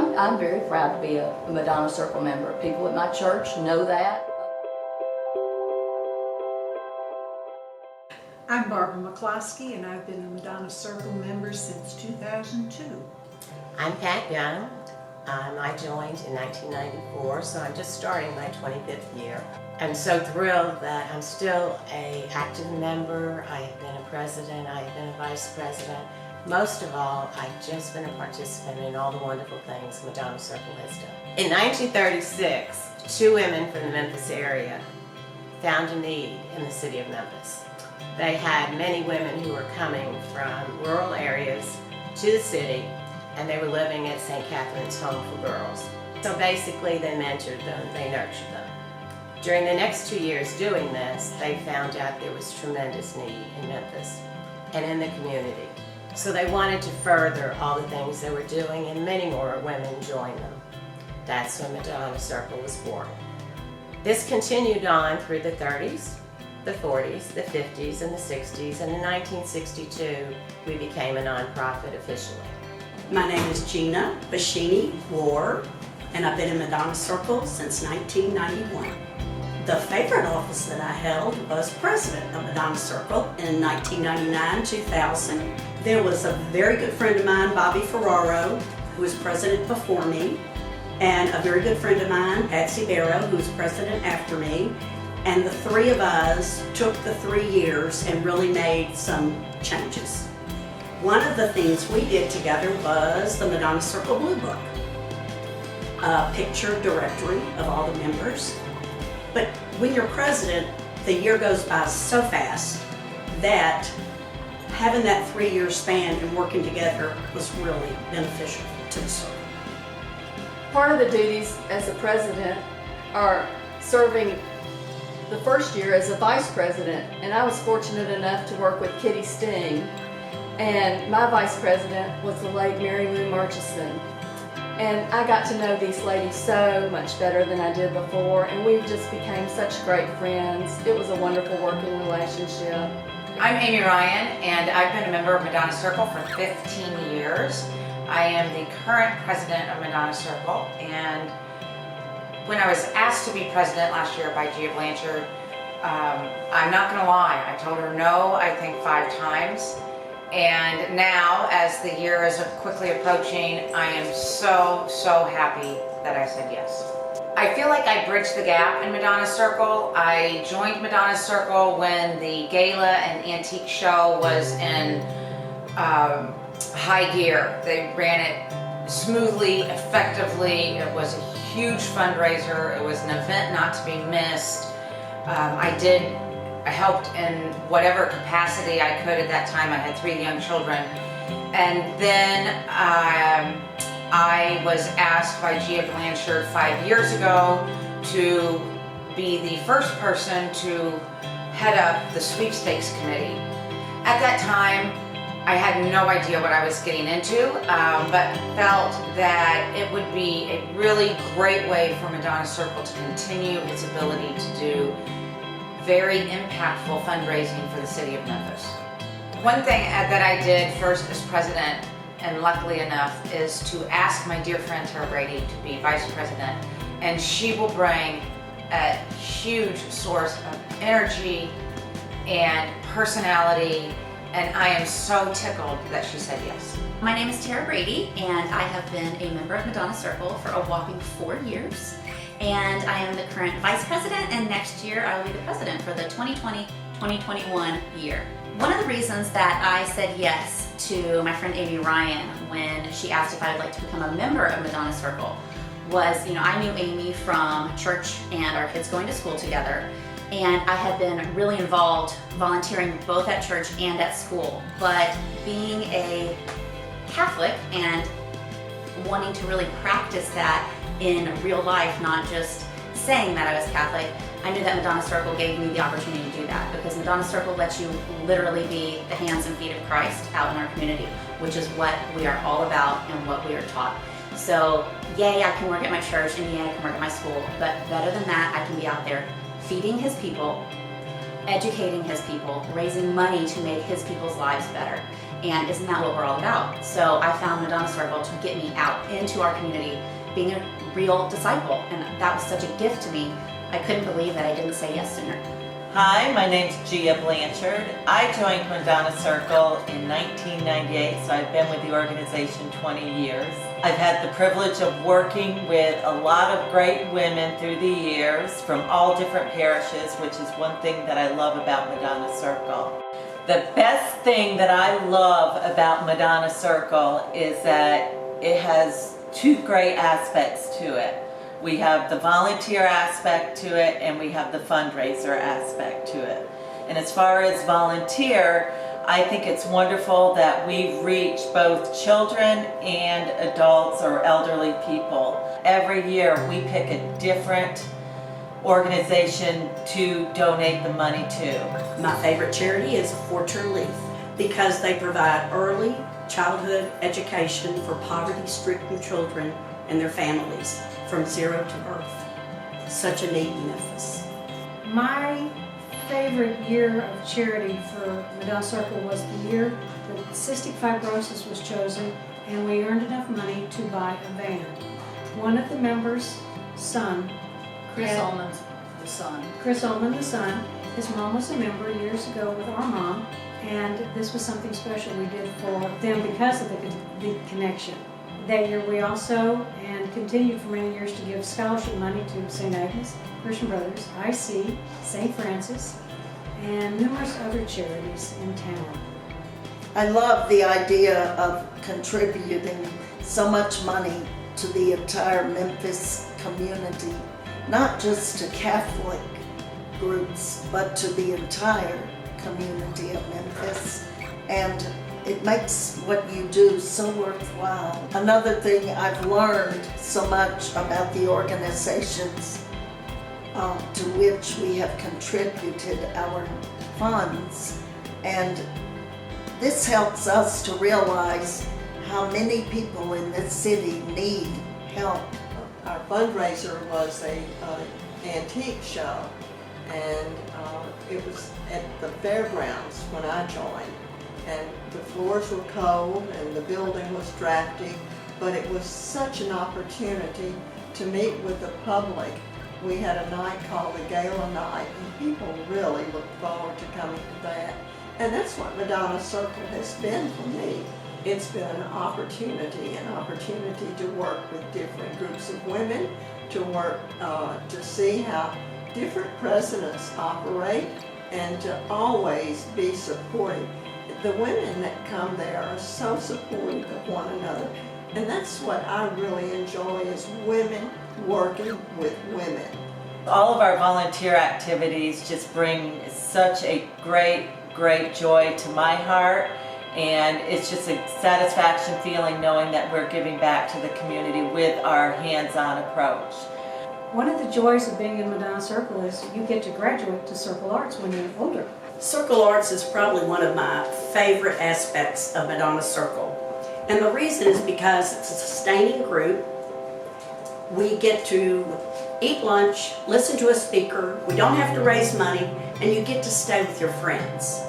I'm very proud to be a Madonna Circle member. People at my church know that. I'm Barbara McCloskey, and I've been a Madonna Circle member since 2002. I'm Pat Young. I joined in 1994, so I'm just starting my 25th year. I'm so thrilled that I'm still an active member. I have been a president, I have been a vice president. Most of all, I've just been a participant in all the wonderful things Madonna Circle has done. In 1936, two women from the Memphis area found a need in the city of Memphis. They had many women who were coming from rural areas to the city, and they were living at St. Catherine's Home for Girls. So basically they mentored them, they nurtured them. During the next 2 years doing this, they found out there was tremendous need in Memphis and in the community. So they wanted to further all the things they were doing, and many more women joined them. That's when Madonna Circle was born. This continued on through the 30s, the 40s, the 50s, and the 60s, and in 1962 we became a nonprofit officially. My name is Gina Bashini Ward, and I've been in Madonna Circle since 1991. The favorite office that I held was president of Madonna Circle in 1999-2000. There was a very good friend of mine, Bobby Ferraro, who was president before me, and a very good friend of mine, Patsy Barrow, who was president after me. And the three of us took the 3 years and really made some changes. One of the things we did together was the Madonna Circle Blue Book, a picture directory of all the members. But when you're president, the year goes by so fast that having that 3-year span and working together was really beneficial to the circle. Part of the duties as a president are serving the first year as a vice president, and I was fortunate enough to work with Kitty Sting, and my vice president was the late Mary Lou Murchison. And I got to know these ladies so much better than I did before, and we just became such great friends. It was a wonderful working relationship. I'm Amy Ryan, and I've been a member of Madonna Circle for 15 years. I am the current president of Madonna Circle, and when I was asked to be president last year by Gia Blanchard, I'm not going to lie, I told her no, I think 5 times. And now, as the year is quickly approaching, I am so happy that I said yes. I feel like I bridged the gap in Madonna Circle. I joined Madonna Circle when the gala and antique show was in high gear. They ran it smoothly, effectively. It was a huge fundraiser. It was an event not to be missed. I helped in whatever capacity I could at that time. I had 3 young children. And then I was asked by Gia Blanchard 5 years ago to be the first person to head up the sweepstakes committee. At that time, I had no idea what I was getting into, but felt that it would be a really great way for Madonna Circle to continue its ability to do very impactful fundraising for the city of Memphis. One thing that I did first as president, and luckily enough, is to ask my dear friend Tara Brady to be vice president, and she will bring a huge source of energy and personality, and I am so tickled that she said yes. My name is Tara Brady, and I have been a member of Madonna Circle for a whopping 4 years. And I am the current vice president, and next year I will be the president for the 2020-2021 year. One of the reasons that I said yes to my friend Amy Ryan when she asked if I would like to become a member of Madonna Circle was, I knew Amy from church and our kids going to school together. And I had been really involved volunteering both at church and at school. But being a Catholic and wanting to really practice that in real life, not just saying that I was Catholic, I knew that Madonna Circle gave me the opportunity to do that, because Madonna Circle lets you literally be the hands and feet of Christ out in our community, which is what we are all about and what we are taught. So yay, I can work at my church, and yay, I can work at my school, but better than that, I can be out there feeding his people, educating his people, raising money to make his people's lives better. And isn't that what we're all about? So I found Madonna Circle to get me out into our community, being a real disciple. And that was such a gift to me. I couldn't believe that I didn't say yes sooner. Hi, my name's Gia Blanchard. I joined Madonna Circle in 1998, so I've been with the organization 20 years. I've had the privilege of working with a lot of great women through the years from all different parishes, which is one thing that I love about Madonna Circle. The best thing that I love about Madonna Circle is that it has two great aspects to it. We have the volunteer aspect to it, and we have the fundraiser aspect to it. And as far as volunteer, I think it's wonderful that we've reached both children and adults or elderly people. Every year we pick a different organization to donate the money to. My favorite charity is Fortune Leaf because they provide early childhood education for poverty-stricken children and their families from 0 to birth. Such a need in Memphis. My favorite year of charity for Madonna Circle was the year that cystic fibrosis was chosen, and we earned enough money to buy a van. One of the members' son, Chris had- Ullman's the son. Chris Ullman, the son, his mom was a member years ago with our mom, and this was something special we did for them because of the connection. That year we also, and continued for many years, to give scholarship money to St. Agnes, Christian Brothers, IC, St. Francis, and numerous other charities in town. I love the idea of contributing so much money to the entire Memphis community, not just to Catholic groups, but to the entire community of Memphis. And it makes what you do so worthwhile. Another thing, I've learned so much about the organizations to which we have contributed our funds, and this helps us to realize how many people in this city need help. Our fundraiser was a antique show, and it was at the fairgrounds when I joined. And the floors were cold and the building was drafty, but it was such an opportunity to meet with the public. We had a night called the Gala Night, and people really looked forward to coming to that. And that's what Madonna Circle has been for me. It's been an opportunity to work with different groups of women, to work to see how different presidents operate, and to always be supportive. The women that come there are so supportive of one another, and that's what I really enjoy, is women working with women. All of our volunteer activities just bring such a great joy to my heart, and it's just a satisfaction feeling knowing that we're giving back to the community with our hands-on approach. One of the joys of being in Madonna Circle is you get to graduate to Circle Arts when you're older. Circle Arts is probably one of my favorite aspects of Madonna Circle. And the reason is because it's a sustaining group. We get to eat lunch, listen to a speaker, we don't have to raise money, and you get to stay with your friends.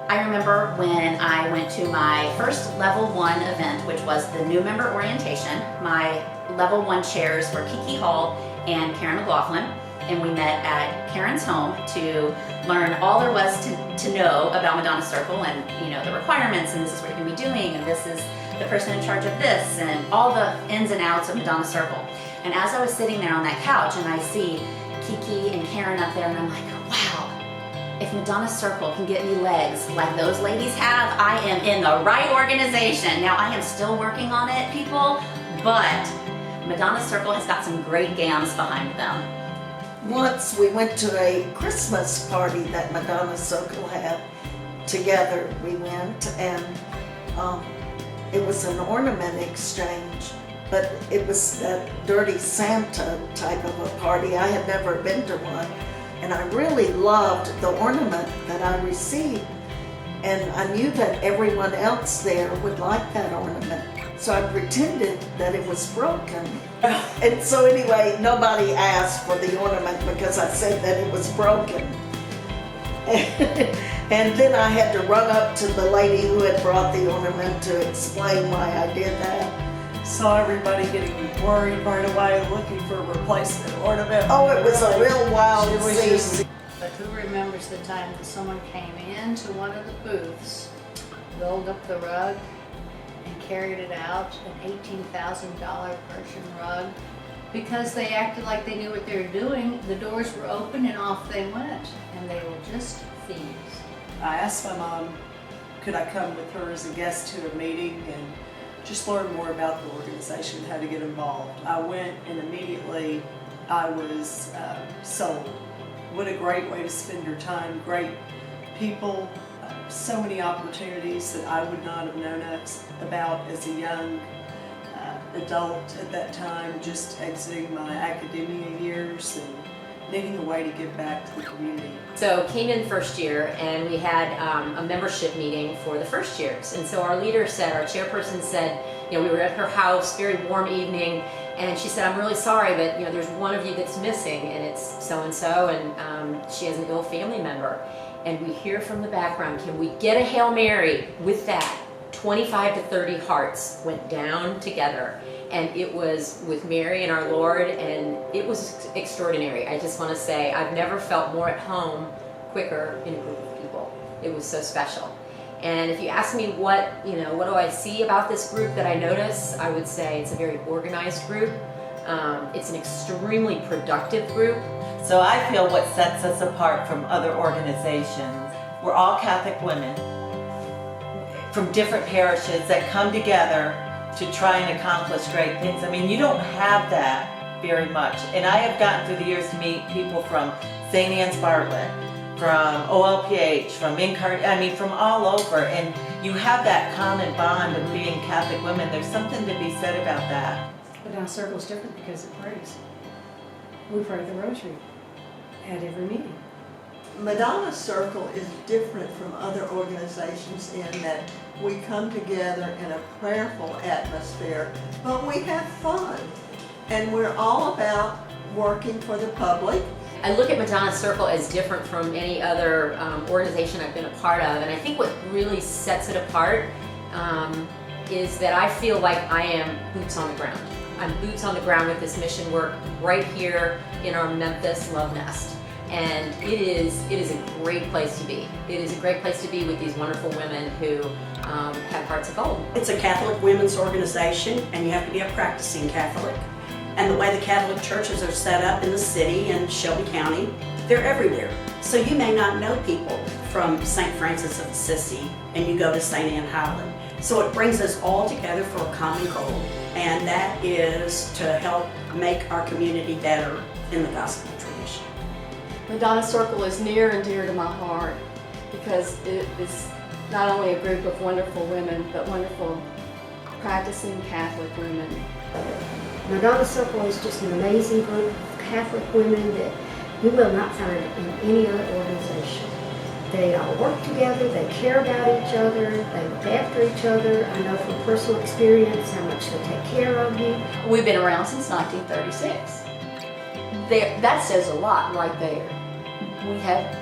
I remember when I went to my first level 1 event, which was the new member orientation. My level 1 chairs were Kiki Hall and Karen McLaughlin, and we met at Karen's home to learn all there was to know about Madonna Circle, and the requirements, and this is what you're going to be doing, and this is the person in charge of this, and all the ins and outs of Madonna Circle. And as I was sitting there on that couch and I see Kiki and Karen up there, and I'm like, wow, if Madonna Circle can get me legs like those ladies have, I am in the right organization. Now, I am still working on it, people, but Madonna Circle has got some great gams behind them. Once we went to a Christmas party that Madonna Circle had together. We went, and it was an ornament exchange, but it was that Dirty Santa type of a party. I had never been to one, and I really loved the ornament that I received, and I knew that everyone else there would like that ornament. So I pretended that it was broken. And so anyway, nobody asked for the ornament because I said that it was broken. And then I had to run up to the lady who had brought the ornament to explain why I did that. Saw everybody getting worried right away, looking for a replacement ornament. Oh, it was a real wild It was scene. just- But who remembers the time that someone came into one of the booths, rolled up the rug, and carried it out, an $18,000 Persian rug, because they acted like they knew what they were doing. The doors were open and off they went, and they were just thieves. I asked my mom, could I come with her as a guest to a meeting and just learn more about the organization, how to get involved. I went and immediately I was sold. What a great way to spend your time, great people, so many opportunities that I would not have known about as a young adult at that time, just exiting my academia years and needing a way to give back to the community. So came in first year and we had a membership meeting for the first years. And so our leader said, our chairperson said, you know, we were at her house, very warm evening, and she said, I'm really sorry, but you know, there's one of you that's missing, and it's so-and-so, and she has an ill family member. And we hear from the background, can we get a Hail Mary with that? 25 to 30 hearts went down together, and it was with Mary and our Lord, and it was extraordinary. I just want to say I've never felt more at home quicker in a group of people. It was so special. And if you ask me what do I see about this group that I notice, I would say it's a very organized group. It's an extremely productive group. So I feel what sets us apart from other organizations, we're all Catholic women from different parishes that come together to try and accomplish great things. I mean, you don't have that very much. And I have gotten through the years to meet people from St. Anne's Bartlett, from OLPH, from from all over. And you have that common bond of being Catholic women. There's something to be said about that. Madonna Circle is different because it prays. We pray the rosary at every meeting. Madonna Circle is different from other organizations in that we come together in a prayerful atmosphere, but we have fun. And we're all about working for the public. I look at Madonna Circle as different from any other organization I've been a part of, and I think what really sets it apart is that I feel like I am boots on the ground. I'm boots on the ground with this mission work right here in our Memphis love nest. And it is a great place to be. It is a great place to be with these wonderful women who have hearts of gold. It's a Catholic women's organization, and you have to be a practicing Catholic. And the way the Catholic churches are set up in the city and Shelby County, they're everywhere. So you may not know people from St. Francis of Assisi, and you go to St. Anne Highland. So it brings us all together for a common goal, and that is to help make our community better in the gospel tradition. Madonna Circle is near and dear to my heart because it is not only a group of wonderful women, but wonderful practicing Catholic women. Madonna Circle is just an amazing group of Catholic women that you will not find in any other organization. They all work together, they care about each other, they look after each other. I know from personal experience how much they take care of you. We've been around since 1936. That says a lot right there. We have,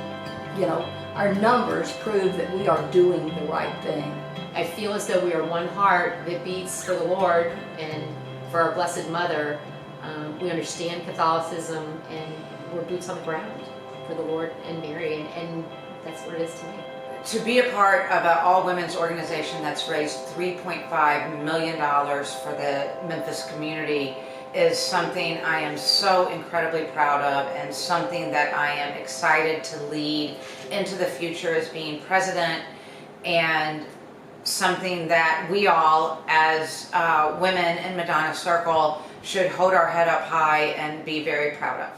our numbers prove that we are doing the right thing. I feel as though we are one heart that beats for the Lord and for our Blessed Mother. We understand Catholicism and we're boots on the ground for the Lord and Mary, and that's what it is to me. To be a part of an all-women's organization that's raised $3.5 million for the Memphis community is something I am so incredibly proud of, and something that I am excited to lead into the future as being president, and something that we all as women in Madonna Circle should hold our head up high and be very proud of.